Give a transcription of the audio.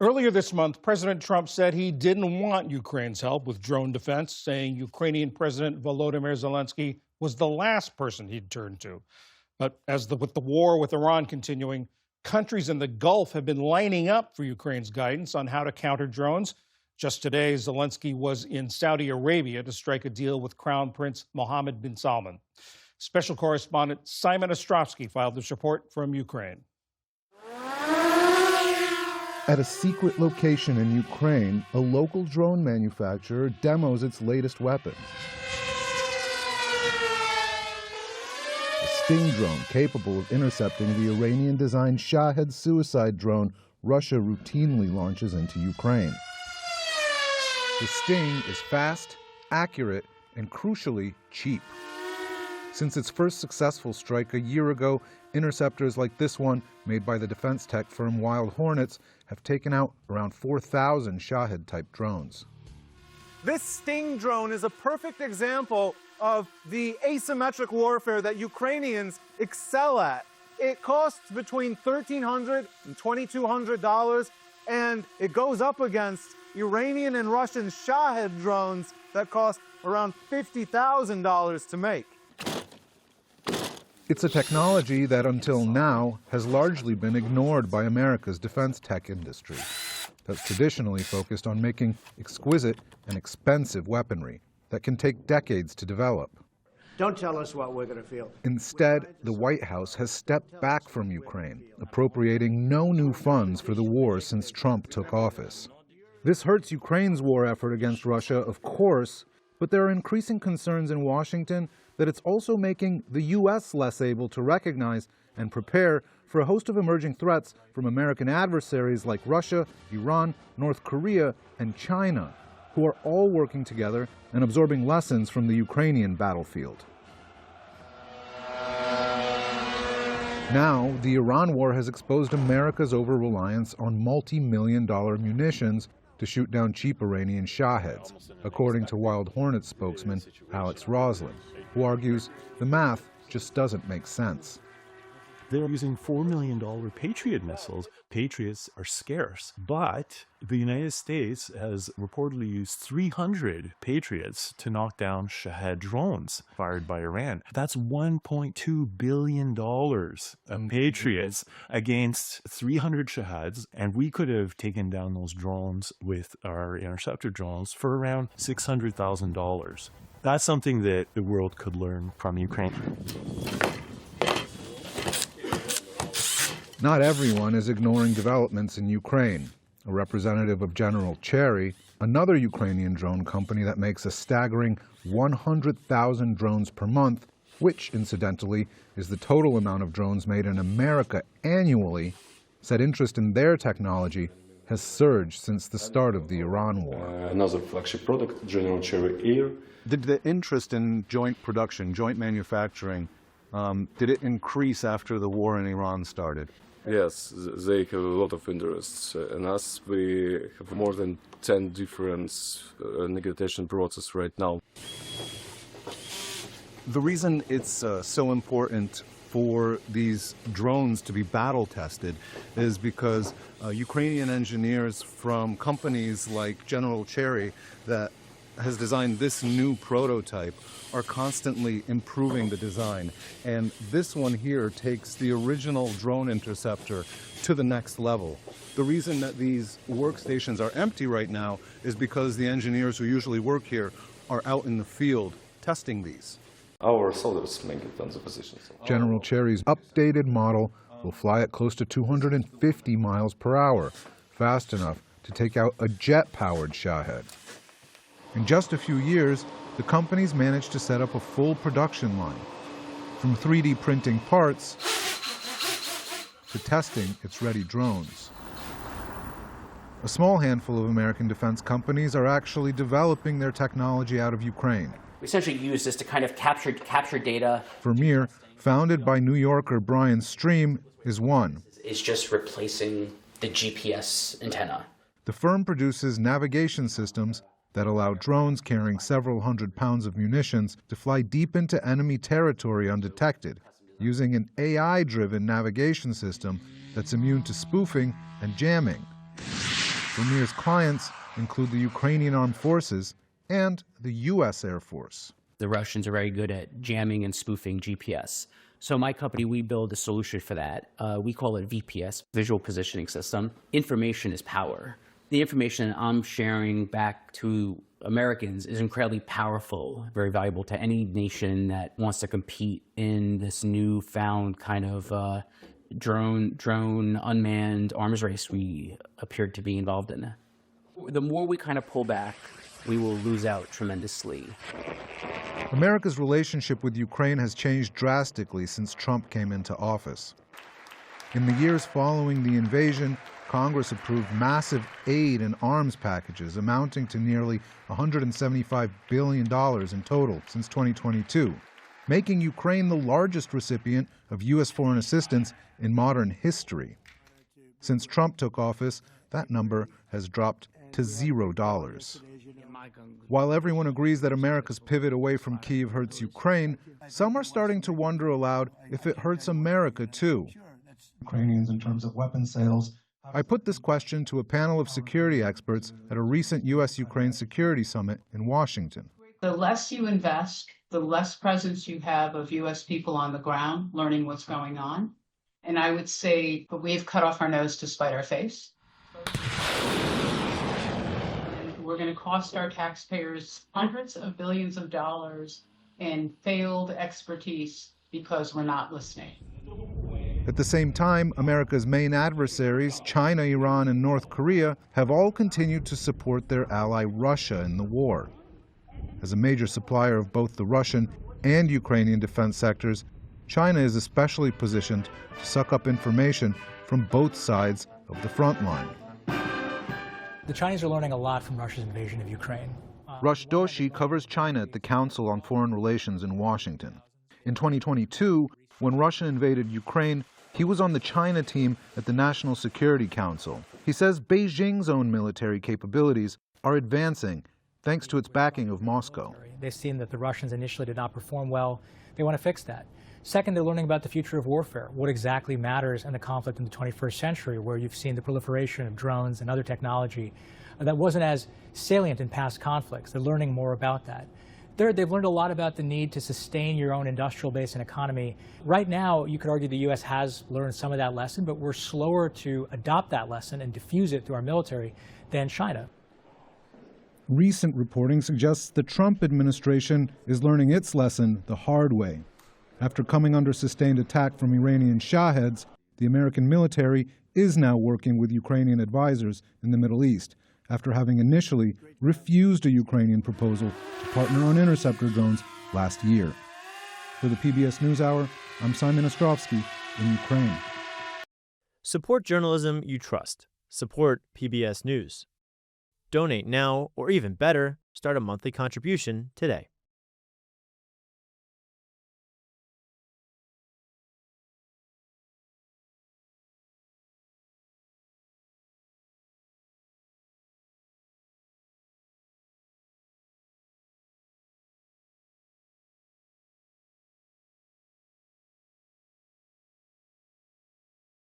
Earlier this month, President Trump said he didn't want Ukraine's help with drone defense, saying Ukrainian President Volodymyr Zelenskyy was the last person he'd turn to. But with the war with Iran continuing, countries in the Gulf have been lining up for Ukraine's guidance on how to counter drones. Just today, Zelenskyy was in Saudi Arabia to strike a deal with Crown Prince Mohammed bin Salman. Special correspondent Simon Ostrovsky filed this report from Ukraine. At a secret location in Ukraine, a local drone manufacturer demos its latest weapons. A Sting drone capable of intercepting the Iranian-designed Shahed suicide drone Russia routinely launches into Ukraine. The Sting is fast, accurate, and crucially cheap. Since its first successful strike a year ago, interceptors like this one, made by the defense tech firm Wild Hornets, have taken out around 4,000 Shahed-type drones. This Sting drone is a perfect example of the asymmetric warfare that Ukrainians excel at. It costs between $1,300 and $2,200, and it goes up against Iranian and Russian Shahed drones that cost around $50,000 to make. It's a technology that until now has largely been ignored by America's defense tech industry, that's traditionally focused on making exquisite and expensive weaponry that can take decades to develop. Don't tell us what we're going to feel. Instead, the White House has stepped back from Ukraine, appropriating no new funds for the war since Trump took office. This hurts Ukraine's war effort against Russia, of course, but there are increasing concerns in Washington that it's also making the U.S. less able to recognize and prepare for a host of emerging threats from American adversaries like Russia, Iran, North Korea, and China, who are all working together and absorbing lessons from the Ukrainian battlefield. Now, the Iran war has exposed America's over-reliance on multi-million-dollar munitions to shoot down cheap Iranian Shaheds, according to Wild Hornets spokesman Alex Roslin, who argues the math just doesn't make sense. They're using $4 million Patriot missiles. Patriots are scarce, but the United States has reportedly used 300 Patriots to knock down Shahed drones fired by Iran. That's $1.2 billion of Patriots against 300 Shaheds, and we could have taken down those drones with our interceptor drones for around $600,000. That's something that the world could learn from Ukraine. Not everyone is ignoring developments in Ukraine. A representative of General Cherry, another Ukrainian drone company that makes a staggering 100,000 drones per month, which, incidentally, is the total amount of drones made in America annually, said interest in their technology has surged since the start of the Iran war. Another flagship product, General Cherry Air. Did the interest in joint production, joint manufacturing, did it increase after the war in Iran started? Yes, they have a lot of interests in us. We have more than 10 different negotiation processes right now. The reason it's so important for these drones to be battle tested is because Ukrainian engineers from companies like General Cherry that has designed this new prototype are constantly improving the design. And this one here takes the original drone interceptor to the next level. The reason that these workstations are empty right now is because the engineers who usually work here are out in the field testing these. Our soldiers make it on the positions. General Cherry's updated model will fly at close to 250 miles per hour, fast enough to take out a jet-powered Shahed. In just a few years, the company's managed to set up a full production line, from 3D printing parts to testing its ready drones. A small handful of American defense companies are actually developing their technology out of Ukraine. We essentially use this to kind of capture data. Vermeer, founded by New Yorker Brian Stream, is one. It's just replacing the GPS antenna. The firm produces navigation systems that allow drones carrying several hundred pounds of munitions to fly deep into enemy territory undetected, using an AI-driven navigation system that's immune to spoofing and jamming. Vermeer's clients include the Ukrainian Armed Forces and the U.S. Air Force. The Russians are very good at jamming and spoofing GPS. So my company, we build a solution for that. We call it VPS, Visual Positioning System. Information is power. The information I'm sharing back to Americans is incredibly powerful, very valuable to any nation that wants to compete in this newfound kind of drone unmanned arms race we appeared to be involved in. The more we kind of pull back, we will lose out tremendously. America's relationship with Ukraine has changed drastically since Trump came into office. In the years following the invasion, Congress approved massive aid and arms packages amounting to nearly $175 billion in total since 2022, making Ukraine the largest recipient of U.S. foreign assistance in modern history. Since Trump took office, that number has dropped to $0. While everyone agrees that America's pivot away from Kyiv hurts Ukraine, some are starting to wonder aloud if it hurts America too. Ukrainians in terms of weapon sales. I put this question to a panel of security experts at a recent U.S.-Ukraine security summit in Washington. The less you invest, the less presence you have of U.S. people on the ground learning what's going on. And I would say we've cut off our nose to spite our face. And we're going to cost our taxpayers hundreds of billions of dollars in failed expertise because we're not listening. At the same time, America's main adversaries, China, Iran, and North Korea, have all continued to support their ally Russia in the war. As a major supplier of both the Russian and Ukrainian defense sectors, China is especially positioned to suck up information from both sides of the front line. The Chinese are learning a lot from Russia's invasion of Ukraine. Rush Doshi covers China at the Council on Foreign Relations in Washington. In 2022, when Russia invaded Ukraine, he was on the China team at the National Security Council. He says Beijing's own military capabilities are advancing thanks to its backing of Moscow. They've seen that the Russians initially did not perform well. They want to fix that. Second, they're learning about the future of warfare, what exactly matters in the conflict in the 21st century, where you've seen the proliferation of drones and other technology that wasn't as salient in past conflicts. They're learning more about that. Third, they've learned a lot about the need to sustain your own industrial base and economy. Right now, you could argue the U.S. has learned some of that lesson, but we're slower to adopt that lesson and diffuse it through our military than China. Recent reporting suggests the Trump administration is learning its lesson the hard way. After coming under sustained attack from Iranian Shaheeds, the American military is now working with Ukrainian advisors in the Middle East, after having initially refused a Ukrainian proposal to partner on interceptor drones last year. For the PBS News Hour, I'm Simon Ostrovsky in Ukraine. Support journalism you trust. Support PBS News. Donate now, or even better, start a monthly contribution today.